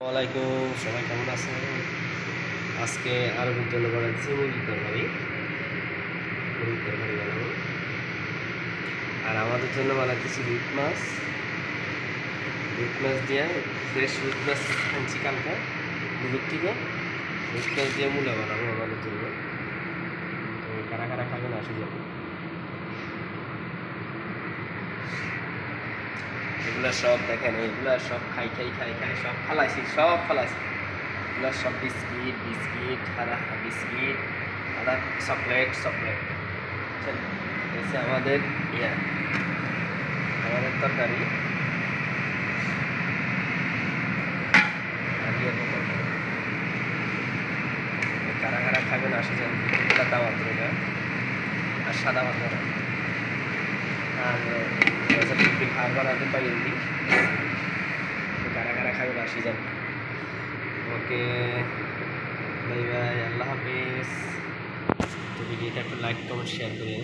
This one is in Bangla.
ওয়ালাইকুম, সবাই কেমন আছেন? আজকে আরবের জন্য বানাচ্ছি মুরগির তরকারি বানাবো। আর আমাদের জন্য বানাচ্ছি রুট মাছ দিয়ে ফ্রেশ রুট মাছ আনছি কালকে দুপুর থেকে। রুট মাছ দিয়ে মূলা বানাবো আমাদের জন্য। কারা কারা খাবেন আসে যাবো। এগুলো সব দেখেন, এগুলো সব খাই সব ফালাইছি এগুলো সব বিস্কিট আদা চকলেট এসে আমাদের তরকারি। কারা কারা খাবেন আসে যান। দাওয়াত রইল আর সাদা ভাত আর আর বানাতে পারি। কারা কারা খাবেন আসি যান। ওকে, বাই বাই, আল্লাহ হাফিজ। তো ভিডিওটা একটু লাইক কমেন্ট শেয়ার করে